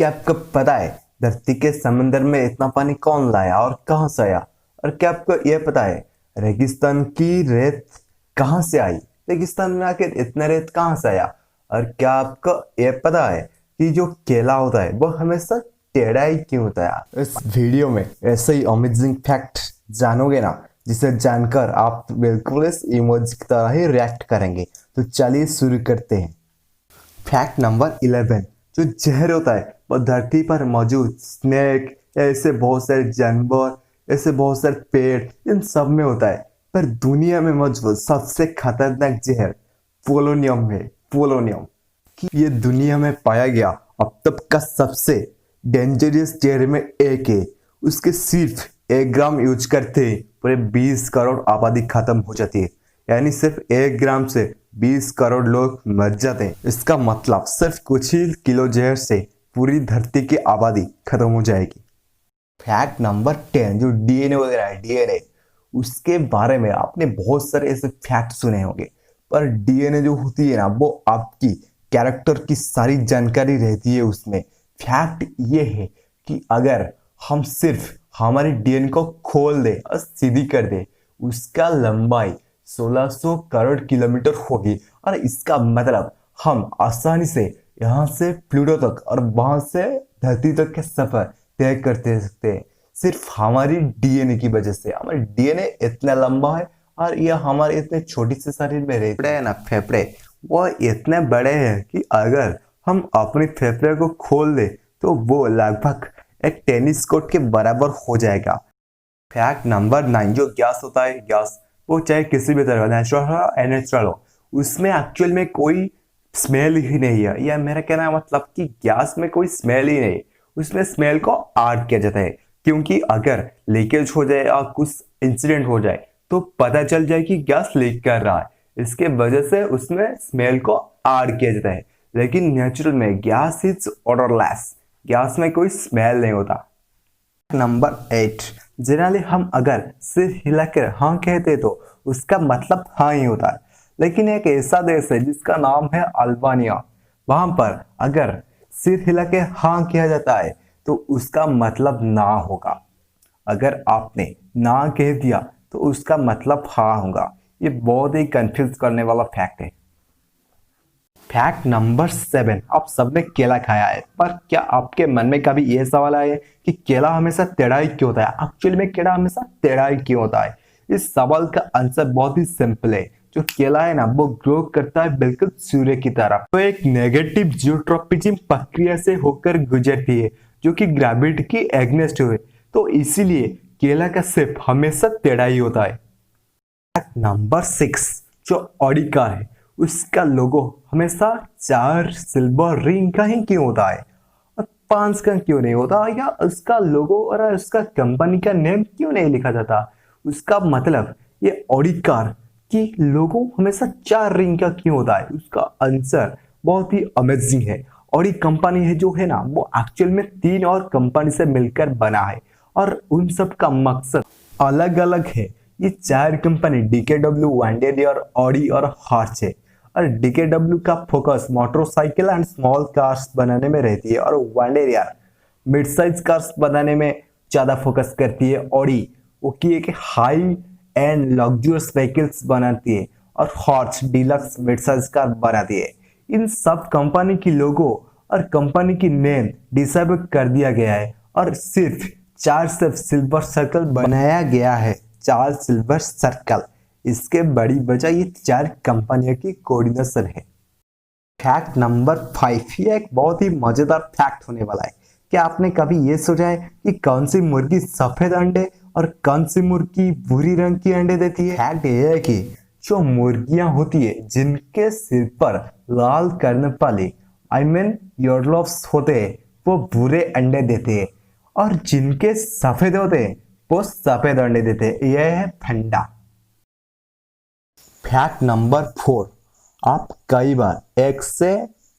क्या आपको पता है धरती के समंदर में इतना पानी कौन लाया और कहां से आया? और क्या आपको यह पता है रेगिस्तान की रेत कहां से आई? रेगिस्तान में आकर इतना रेत कहां से आया? और क्या आपको यह पता है कि जो केला होता है वो हमेशा टेढ़ा ही क्यों होता है? इस वीडियो में ऐसे ही अमेजिंग फैक्ट जानोगे ना, जिसे जानकर आप बिल्कुल इस इमोजी की तरह ही रिएक्ट करेंगे। तो चलिए शुरू करते हैं। फैक्ट नंबर 11, जो जहर होता है वो धरती पर मौजूद स्नेक, ऐसे बहुत सारे जानवर, ऐसे बहुत सारे पेड़, इन सब में होता है। पर दुनिया में मौजूद सबसे खतरनाक जहर पोलोनियम है। पोलोनियम कि ये दुनिया में पाया गया अब तक का सबसे डेंजरस जहर में एक है। उसके सिर्फ 1 ग्राम यूज करते ही पूरे 20 करोड़ आबादी खत्म हो जाती है। यानी सिर्फ 1 ग्राम से 20 करोड़ लोग मर जाते हैं। इसका मतलब सिर्फ कुछ ही किलो जहर से पूरी धरती की आबादी खत्म हो जाएगी। फैक्ट नंबर 10, जो डीएनए वगैरह है, डीएनए, उसके बारे में आपने बहुत सारे ऐसे फैक्ट सुने होंगे। पर डीएनए जो होती है ना, वो आपकी कैरेक्टर की सारी जानकारी रहती है उसमें। फैक्ट ये है कि अगर हम सिर्फ हमारे डीएनए को खोल दे और सीधी कर दे, उसका लंबाई 1600 करोड़ किलोमीटर होगी। और इसका मतलब हम आसानी से यहाँ से प्लूटो तक और वहां से धरती तक के सफर तय करते सकते हैं, सिर्फ हमारी डीएनए की वजह से। हमारे डीएनए इतना लंबा है और यह हमारे इतने छोटी से शरीर में रहते हैं ना, फेफड़े, वो इतने बड़े हैं कि अगर हम अपने फेफड़े को खोल दे तो वो लगभग एक टेनिस कोर्ट के बराबर हो जाएगा। फैक्ट नंबर 9, जो गैस होता है, गैस, वो चाहे किसी भी तरह नेचुरल हो या नेचुरल हो, उसमें एक्चुअल में कोई स्मेल ही नहीं है। या मेरा कहना है मतलब कि गैस में कोई स्मेल ही नहीं, उसमें स्मेल को ऐड किया जाता है। क्योंकि अगर लीकेज हो जाए या कुछ इंसिडेंट हो जाए तो पता चल जाए कि गैस लीक कर रहा है, इसके वजह से उसमें स्मेल को ऐड किया जाता है। लेकिन नेचुरल में गैस इज ऑडरलेस, गैस में कोई स्मेल नहीं होता। नंबर 8, जनरली हम अगर सिर हिलाकर हाँ कहते तो उसका मतलब हाँ ही होता है। लेकिन एक ऐसा देश है जिसका नाम है अल्बानिया, वहां पर अगर सिर हिला के हाँ किया जाता है तो उसका मतलब ना होगा। अगर आपने ना कह दिया तो उसका मतलब हाँ होगा। ये बहुत ही कंफ्यूज करने वाला फैक्ट है। फैक्ट नंबर 7, आप सबने केला खाया है, पर क्या आपके मन में कभी यह सवाल आया है कि केला हमेशा टेढ़ा ही क्यों होता है? एक्चुअली में केला हमेशा टेढ़ा ही क्यों होता है? इस सवाल का आंसर बहुत ही सिंपल है। जो केला है ना, वो ग्रो करता है बिल्कुल सूर्य की तरफ, तो एक नेगेटिव जियोट्रॉपिज्म प्रक्रिया से होकर गुजरती है जो कि ग्रेविटी की एग्नेस्ट हुए, तो इसीलिए केला का शेप हमेशा टेढ़ा ही होता है। फैक्ट नंबर 6, जो ऑडी कार है उसका लोगो हमेशा 4 सिल्वर रिंग का ही क्यों होता है और 5 का क्यों नहीं होता? या उसका लोगो और उसका कंपनी का नेम क्यों नहीं लिखा जाता? उसका मतलब ये ऑडी कार की लोगो हमेशा 4 रिंग का क्यों होता है? उसका आंसर बहुत ही अमेजिंग है। ऑडी कंपनी है जो है ना, वो एक्चुअल में 3 और कंपनी से मिलकर बना है और उन सब का मकसद अलग अलग है। ये 4 कंपनी डीकेडब्ल्यू, वैंडेलियर, ऑडी और हॉर्च है। और डीकेडब्ल्यू का focus motorcycle and small cars बनाने में रहती है और वैंडेलियर मिड साइज कार्स बनाने में ज्यादा फोकस करती है। ऑडी वो की एक हाई एंड लग्जरियस व्हीकल्स बनाती है और हॉर्च डीलक्स मिड साइज कार बनाती है। इन सब कंपनी की लोगो और कंपनी की नेम डिसाइड कर दिया गया है और सिर्फ 4 सिल्वर सर्कल बनाया गया है। 4 सिल्वर सर्कल, इसके बड़ी वजह ये 4 कंपनियों की कोऑर्डिनेशन है। फैक्ट नंबर 5, ये एक बहुत ही मजेदार फैक्ट होने वाला है। क्या आपने कभी ये सोचा है कि कौन सी मुर्गी सफेद अंडे और कौन सी मुर्गी भूरी रंग की अंडे देती है? फैक्ट ये है कि जो मुर्गियां होती है जिनके सिर पर लाल कर्णपाली ईयरलॉब्स होते हैं, वो भूरे अंडे देते हैं, और जिनके सफेद होते हैं वो सफेद अंडे देते हैं। यह है फंडा। फैक्ट नंबर 4, आप कई बार 1 से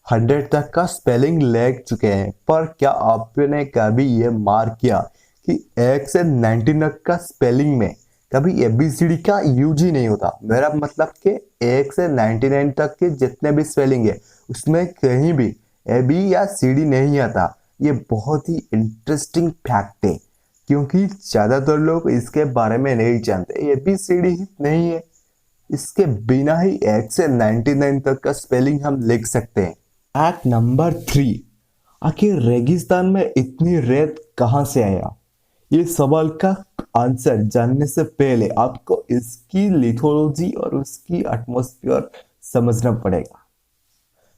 100 तक का स्पेलिंग लिख चुके हैं, पर क्या आपने कभी ये मार्क किया कि 1 से 19 तक का स्पेलिंग में कभी एबीसीडी का यूज ही नहीं होता? मेरा मतलब कि 1 से 99 तक के जितने भी स्पेलिंग है उसमें कहीं भी ए बी या सी डी नहीं आता। ये बहुत ही इंटरेस्टिंग फैक्ट है क्योंकि ज्यादातर लोग इसके बारे में नहीं जानते। ABCD ही नहीं है, इसके बिना ही 1 से 99 तक का स्पेलिंग हम लिख सकते हैं। फैक्ट नंबर 3, आखिर रेगिस्तान में इतनी रेत कहां से आया? ये सवाल का आंसर जानने से पहले आपको इसकी लिथोलॉजी और उसकी एटमॉस्फेयर समझना पड़ेगा।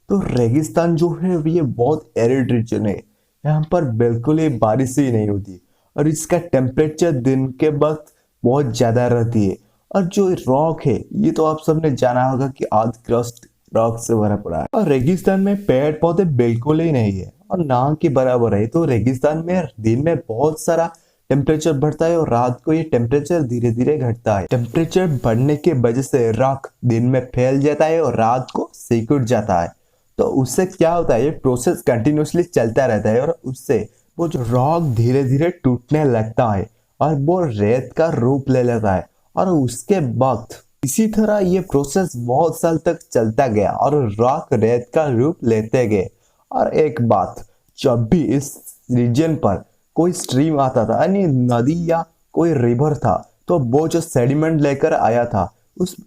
तो रेगिस्तान जो है ये बहुत एरिड रीजन है, यहाँ पर बिल्कुल ही बारिश ही नहीं होती और इसका टेम्परेचर दिन के वक्त बहुत ज्यादा रहती है। और जो रॉक है ये तो आप सबने जाना होगा कि आर्थ क्रस्ट रॉक से भरा पड़ा है और रेगिस्तान में पेड़ पौधे बिल्कुल ही नहीं है और ना के बराबर है। तो रेगिस्तान में दिन में बहुत सारा टेम्परेचर बढ़ता है और रात को ये टेम्परेचर धीरे धीरे घटता है। टेम्परेचर बढ़ने के वजह से रॉक दिन में फैल जाता है और रात को सिकुड़ जाता है। तो उससे क्या होता है, ये प्रोसेस कंटिन्यूसली चलता रहता है और उससे वो जो रॉक धीरे धीरे टूटने लगता है और वो रेत का रूप ले लेता है। और उसके बाद इसी तरह ये प्रोसेस बहुत साल तक चलता गया और रॉक रेत का रूप लेते गए। और एक बात, जब भी इस रीजन पर कोई स्ट्रीम आता था यानी नदी या कोई रिवर था तो वो जो सेडिमेंट लेकर आया था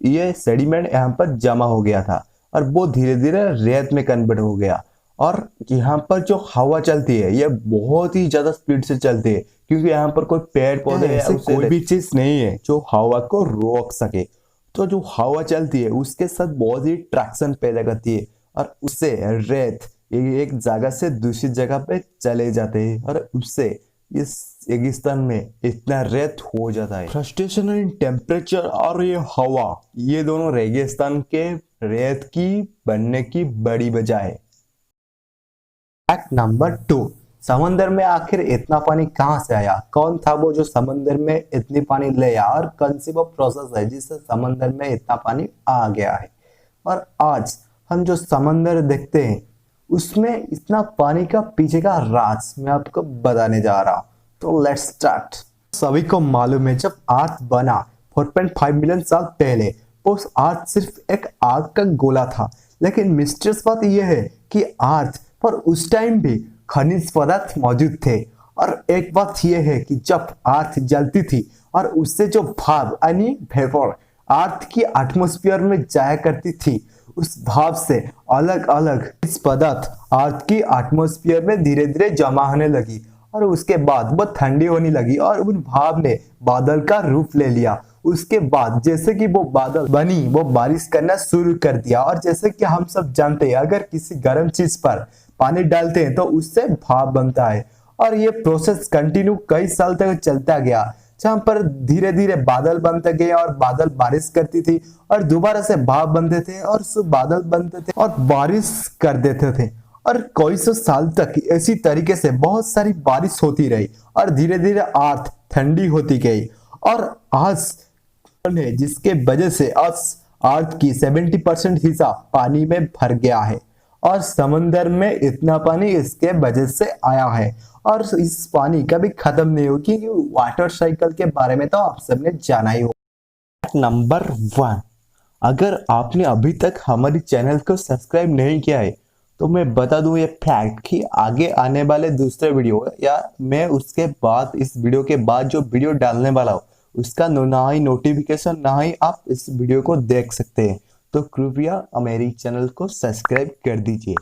ये सेडिमेंट यहाँ पर जमा हो गया था और वो धीरे धीरे रेत में कन्वर्ट हो गया। और यहाँ पर जो हवा चलती है ये बहुत ही ज्यादा स्पीड से चलती है क्योंकि यहाँ पर कोई पेड़ पौधे ऐसे कोई भी चीज नहीं है जो हवा को रोक सके। तो जो हवा चलती है उसके साथ बहुत ही ट्रैक्शन पैदा करती है और उससे रेत एक जगह से दूसरी जगह पे चले जाते हैं और उससे इस रेगिस्तान में इतना रेत हो जाता है। फ्रस्ट्रेशन इन टेम्परेचर और ये हवा, ये दोनों रेगिस्तान के रेत की बनने की बड़ी वजह है। फैक्ट नंबर 2, समंदर में आखिर इतना पानी कहां से आया? कौन था वो जो समंदर में इतनी पानी ले आया और कौन सी वो प्रोसेस है जिससे समंदर में इतना पानी आ गया है? और आज हम जो समंदर देखते हैं उसमें इतना पानी का पीछे का राज मैं आपको बताने जा रहा हूं। तो लेट्स स्टार्ट। सभी को मालूम है जब अर्थ बना 4.5 मिलियन साल पहले उस अर्थ सिर्फ एक आग का गोला था। लेकिन मिस्टीरियस बात यह है कि अर्थ पर उस टाइम भी खनिज पदार्थ मौजूद थे। और एक बात यह है कि जब अर्थ जलती थी और उससे जो भाप यानी वेपर अर्थ की एटमॉस्फेयर में जाया करती थी, उस भाप से अलग अलग इस पदार्थ अर्थ की एटमॉस्फेयर में धीरे धीरे जमा होने लगी और उसके बाद वो ठंडी होने लगी और उन भाप ने बादल का रूप ले लिया। उसके बाद जैसे कि वो बादल बनी वो बारिश करना शुरू कर दिया। और जैसे कि हम सब जानते हैं अगर किसी गर्म चीज पर पानी डालते हैं तो उससे भाप बनता है। और ये प्रोसेस कंटिन्यू कई साल तक चलता गया जहां पर धीरे धीरे बादल बनते गए और बादल बारिश करती थी और दोबारा से भाप बनते थे और बादल बनते थे और बारिश कर देते थे। और कई सौ साल तक इसी तरीके से बहुत सारी बारिश होती रही और धीरे धीरे अर्थ ठंडी होती गई। और आज है जिसके वजह से आज अर्थ की 70% हिस्सा पानी में भर गया है और समंदर में इतना पानी इसके वजह से आया है। और इस पानी कभी खत्म नहीं होगी क्योंकि वाटर साइकिल के बारे में तो आप सबने जाना ही होगा। नंबर 1, अगर आपने अभी तक हमारे चैनल को सब्सक्राइब नहीं किया है तो मैं बता दूं ये फैक्ट कि आगे आने वाले दूसरे वीडियो या मैं उसके बाद इस वीडियो के बाद जो वीडियो डालने वाला हूँ उसका ना ही नोटिफिकेशन ना ही आप इस वीडियो को देख सकते हैं। तो कृपया मेरे चैनल को सब्सक्राइब कर दीजिए।